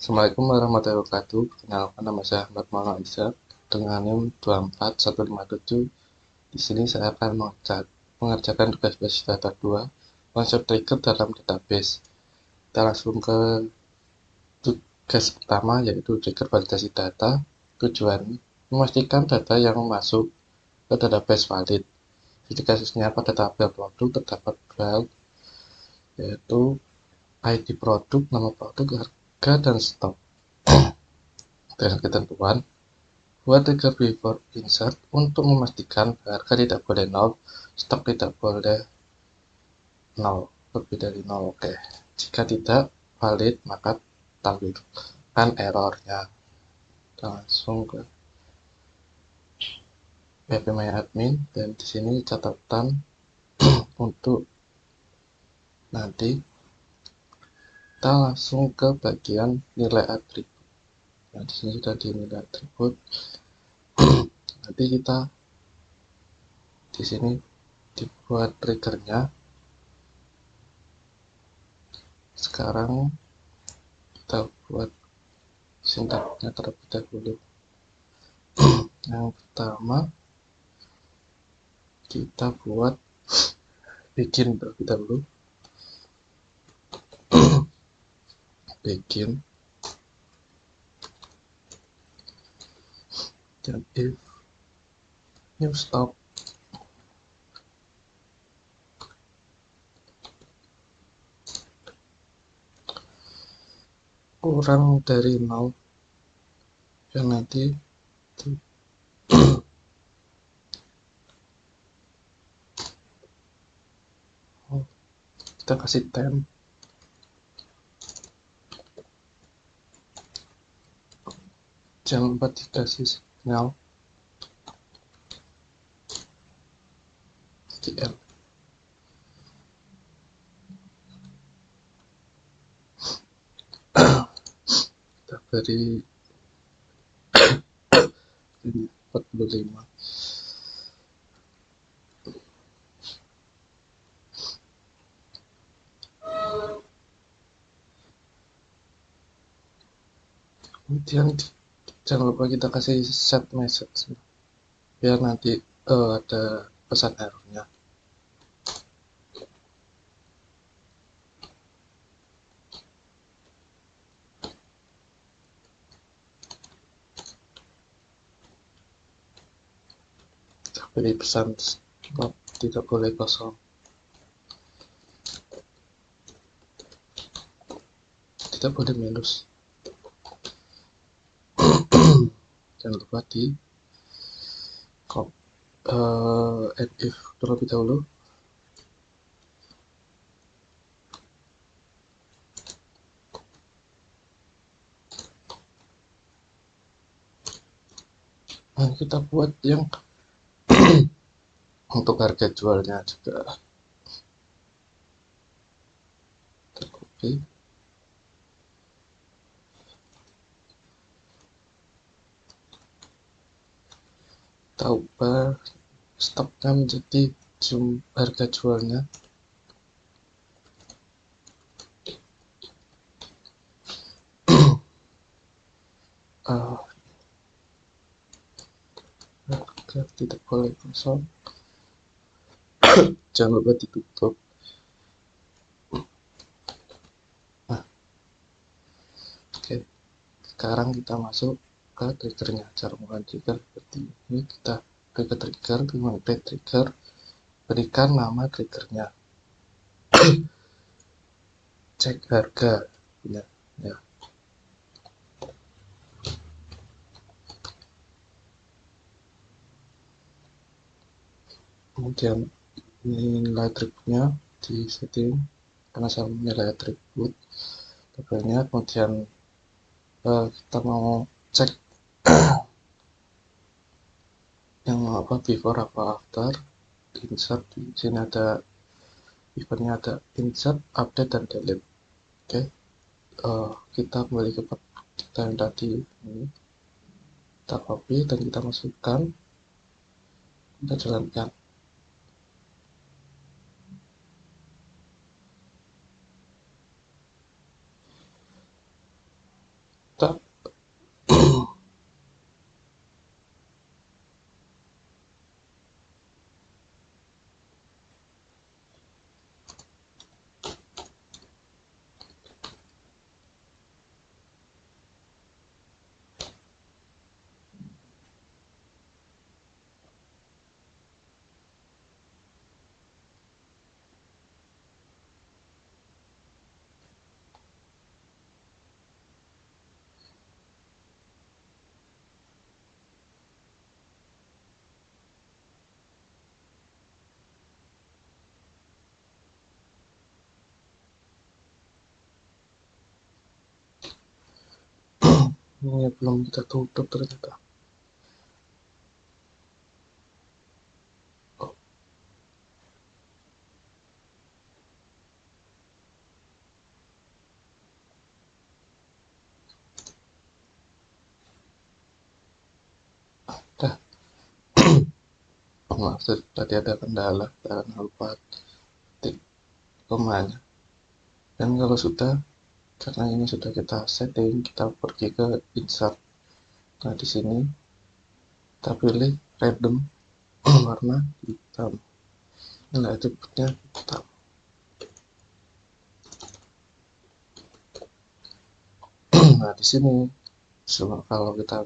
Assalamualaikum warahmatullahi wabarakatuh. Perkenalkan, nama saya Ahmad Maulana Ishak dengan NIM 24157. Di sini saya akan mengerjakan tugas basis data 2, konsep trigger dalam database. Kita langsung ke tugas pertama, yaitu trigger validasi data. Tujuan memastikan data yang masuk ke database valid. Jadi kasusnya pada tabel produk terdapat file, yaitu ID produk, nama produk, harga, dan stok. Dengan ketentuan buat trigger before insert untuk memastikan harga tidak boleh 0, stok tidak boleh 0, lebih dari 0. Oke. Jika tidak valid, maka tampilkan errornya. Kita langsung ke phpMyAdmin, dan di sini catatan untuk nanti. Kita langsung ke bagian nilai atribut. Nah, di sini sudah di nilai atribut. Nanti kita di sini dibuat triggernya. Sekarang kita buat sintaksnya terlebih dahulu. Yang pertama, kita buat bikin terlebih dahulu. Bikin, dan if new stop kurang dari 0, dan nanti kita kasih temp, jangan lupa dikasih signal STL. Kita beri ini 45. Kemudian jangan lupa kita kasih set message biar nanti ada pesan errornya. Kita beri pesan stop, tidak boleh kosong, tidak boleh minus. Jangan lupa di add if terlebih dahulu. Nah, kita buat yang untuk harga jualnya juga. Kita copy, kita ubah stoknya menjadi harga jualnya. Harga tidak boleh kosong, jangan lupa ditutup. Nah, oke. Sekarang kita masuk ke triggernya. Cara membuat trigger seperti ini. Kita ke trigger, dengan trigger, berikan nama triggernya. Cek harga ya. Kemudian nilai atributnya di setting karena sama nilai atribut tabelnya. Kemudian kita mau cek yang before apa after. Insert, di sini ada eventnya, ada insert, update, dan delete. Oke. Kita kembali ke kita yang tadi ini, kita copy dan kita masukkan, kita jalankan. kita ini belum kita tutup ternyata. Dah. Maaf, tadi ada kendala karena lupa titik komanya. Dan kalau sudah, karena ini sudah kita setting, kita pergi ke insert. Nah, di sini kita pilih random warna hitam. Nah, outputnya hitam. Nah, di sini kalau kita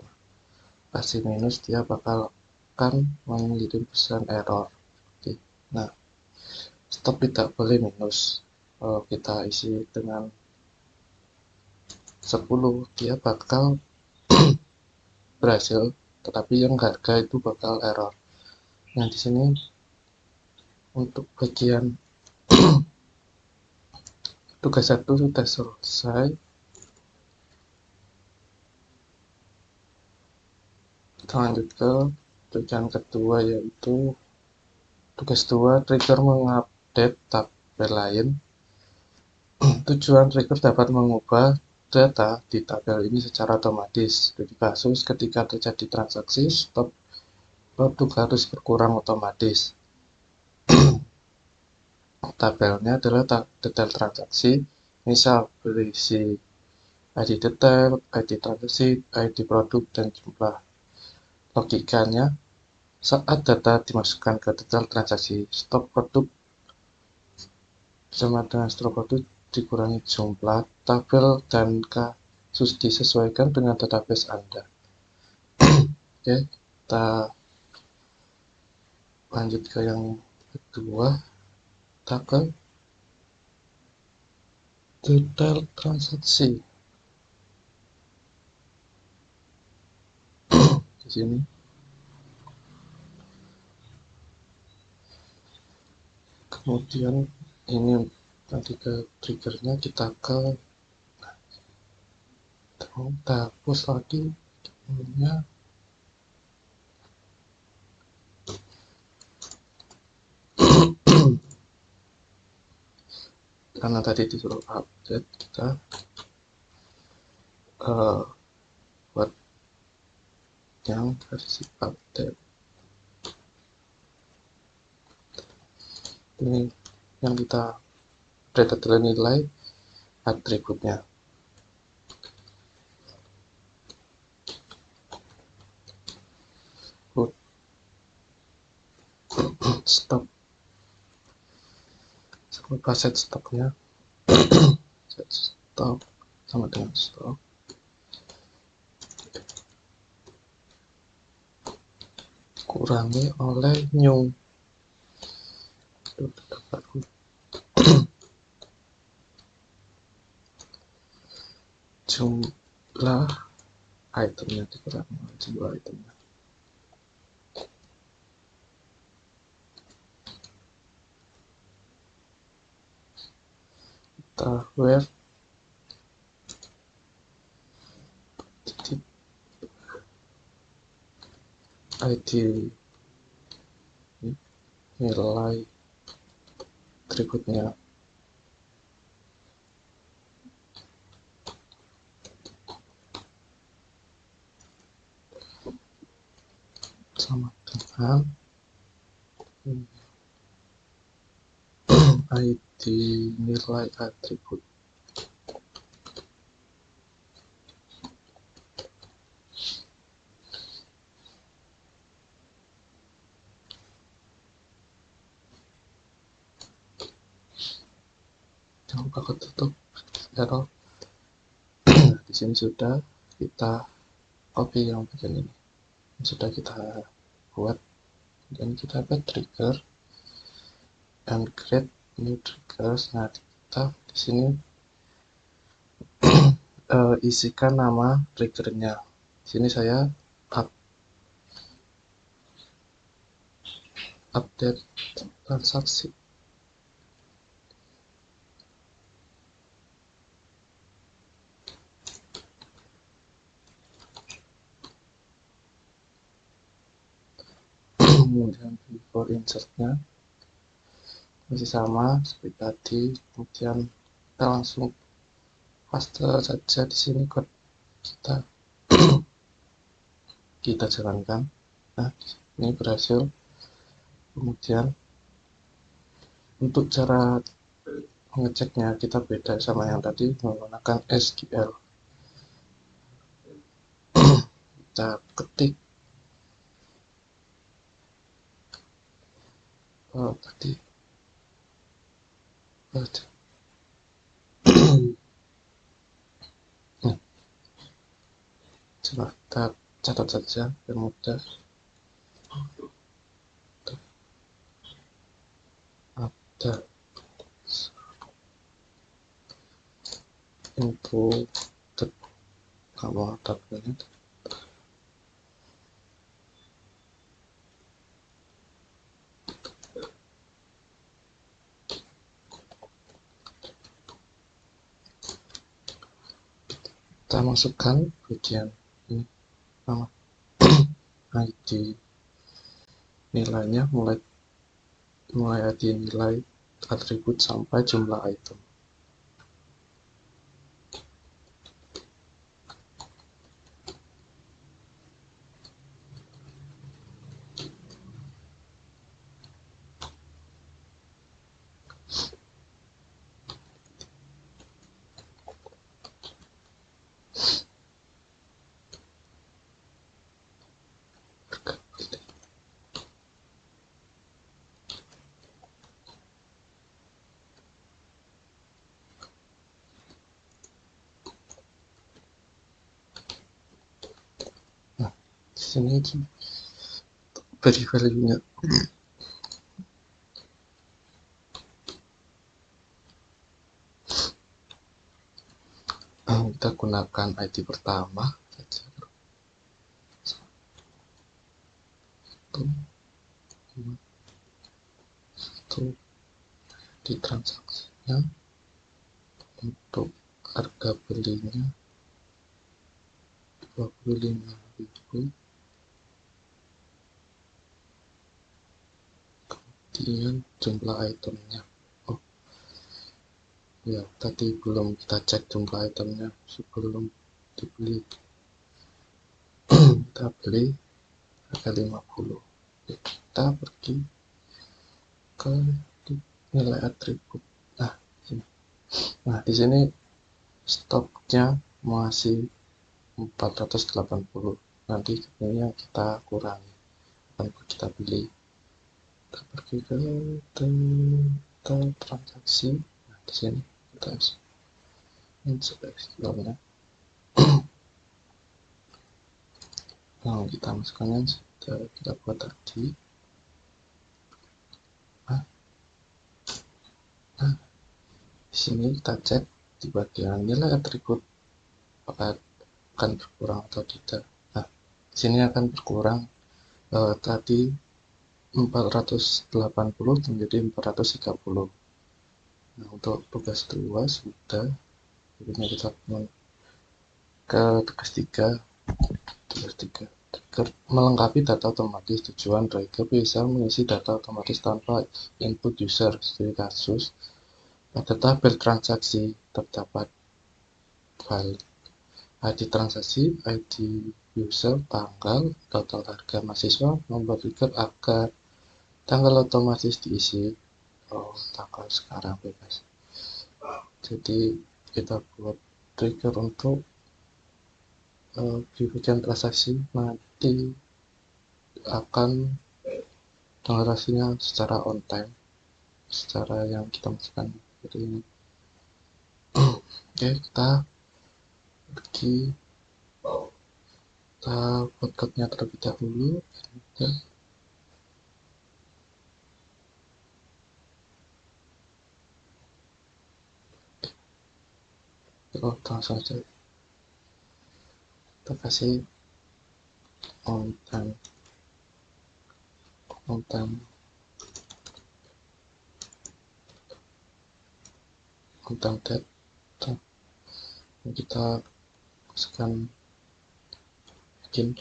kasih minus, dia akan mengirim pesan error. Oke. Nah, stop tidak boleh minus. Kalau kita isi dengan 10, dia bakal berhasil, tetapi yang harga itu bakal error. Nah, di sini untuk bagian tugas 1 sudah selesai. Kita lanjut ke tujuan kedua, yaitu tugas 2, trigger mengupdate tabel lain. Tujuan trigger dapat mengubah data di tabel ini secara otomatis. Jadi kasus ketika terjadi transaksi stop, produk harus berkurang otomatis. Tabelnya adalah detail transaksi, misal berisi ID detail, ID transaksi, ID produk, dan jumlah. Logikanya, saat data dimasukkan ke detail transaksi, stok produk sama dengan stok produk dikurangi jumlah tabel dan kasus disesuaikan dengan database Anda. Oke, kita lanjut ke yang kedua. Kita ke detail transaksi. Di sini kemudian ini nanti ke triggernya, kita hapus lagi kemudian karena tadi disuruh update, kita buat yang versi update. Ini yang kita update adalah nilai atributnya. Stop, lupa set stopnya. Set stop sama dengan stop. Kurangi oleh new. Jumlah itemnya dikurangi oleh jumlah itemnya. Kita where ID nilai atributnya sama dengan ID nilai atribut. ketutup error. Di sini sudah kita copy yang bagian ini, sudah kita buat, dan kita buat trigger and create new triggers. Nah, kita di sini isikan nama triggernya. Di sini saya update transaksi. Kemudian before insertnya masih sama seperti tadi. Kemudian kita langsung paste saja di sini code kita jalankan. Nah, ini berhasil. Kemudian untuk cara mengeceknya kita beda sama yang tadi, menggunakan SQL. Kita ketik tadi coba kita catat saja biar mudah. Ada info kamu tabelnya. Kita masukkan bagian ini nama ID nilainya, mulai ID nilai atribut sampai jumlah item. Nah, di sini beri value-nya. Kita gunakan ID pertama saja. Satu di transaksinya. Untuk harga belinya 25.000. Kemudian jumlah itemnya, ya tadi belum kita cek jumlah itemnya sebelum dibeli. Kita beli harga 50. Kita pergi ke nilai atribut. Nah, di sini stoknya masih 480. Nanti ini yang kita kurangi, akan kita beli. Kita pergi ke transaksi. Nah, di sini kita insert SQL-nya. Nah, kita masukkan yang sudah kita buat tadi. Nah, di sini kita cek di bagian nilai atribut apakah akan berkurang atau tidak. Nah, di sini akan berkurang. Tadi 480 menjadi 430. Nah, untuk tugas 2 sudah. Jadi kita ke tugas 3. Trigger melengkapi data otomatis. Tujuan trigger bisa mengisi data otomatis tanpa input user. Seperti kasus pada tabel transaksi terdapat file ID transaksi, ID user, tanggal, total harga mahasiswa, nomor trigger agar tanggal otomatis diisi. Tanggal sekarang bebas. Jadi kita buat trigger untuk di bagian transaksi, nanti akan transaksinya secara on time, secara yang kita masukkan seperti ini. Oke, kita pergi, kita buat code-nya terlebih dahulu. Ya. Langsung saja kita kasih on time date. Kita masukkan begin.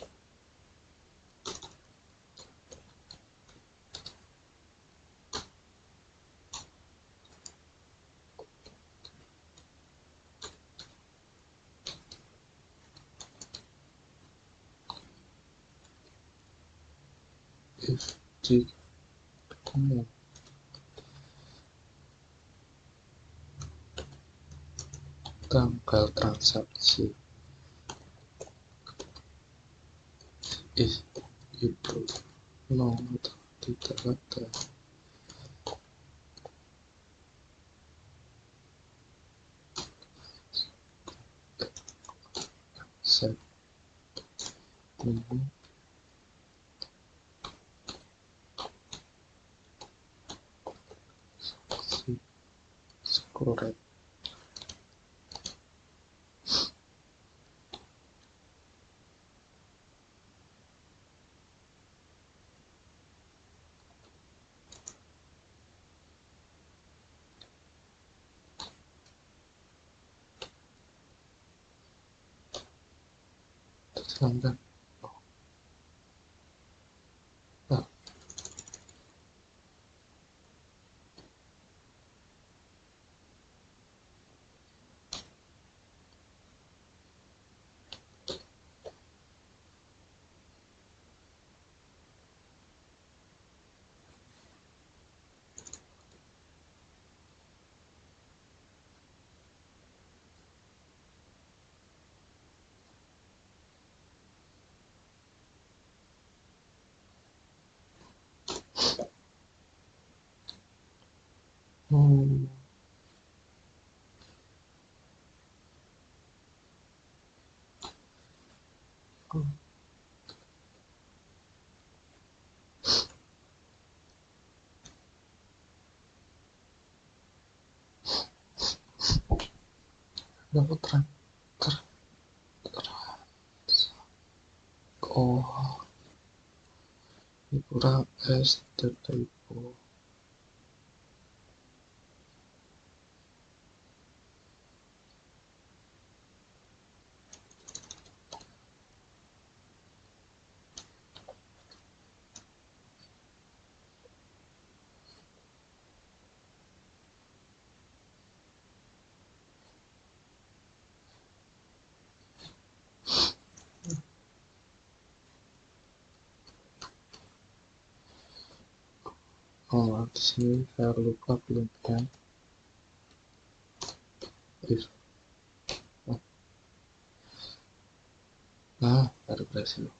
If ketemu tanggal transaksi itu tidak ada, set ini score. Terselenggar. Nah, ini kurang S typo. Di sini saya lupa belumnya if. Nah, baru berhasil.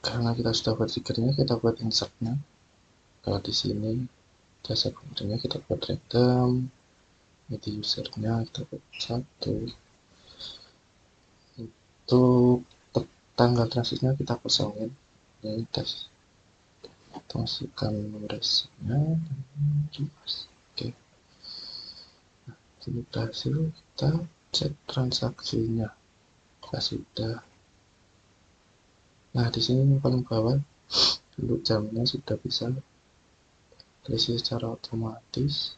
Karena kita sudah buat triggernya, kita buat insertnya. Kalau di sini jasa pemberinya kita buat random, ini usernya kita buat 1. Untuk tanggal transitnya kita kosongin. Ini tes, kita masukkan nomor residnya. Oke, nah, ini berhasil. Kita cek transaksinya, sudah. Nah, di sini yang paling bawah untuk jamnya sudah bisa terisi secara otomatis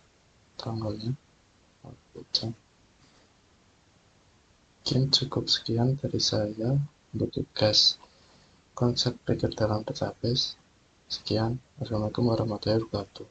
tanggalnya. Jam. Mungkin cukup sekian dari saya untuk tugas konsep trigger dalam database. Sekian. Wassalamualaikum warahmatullahi wabarakatuh.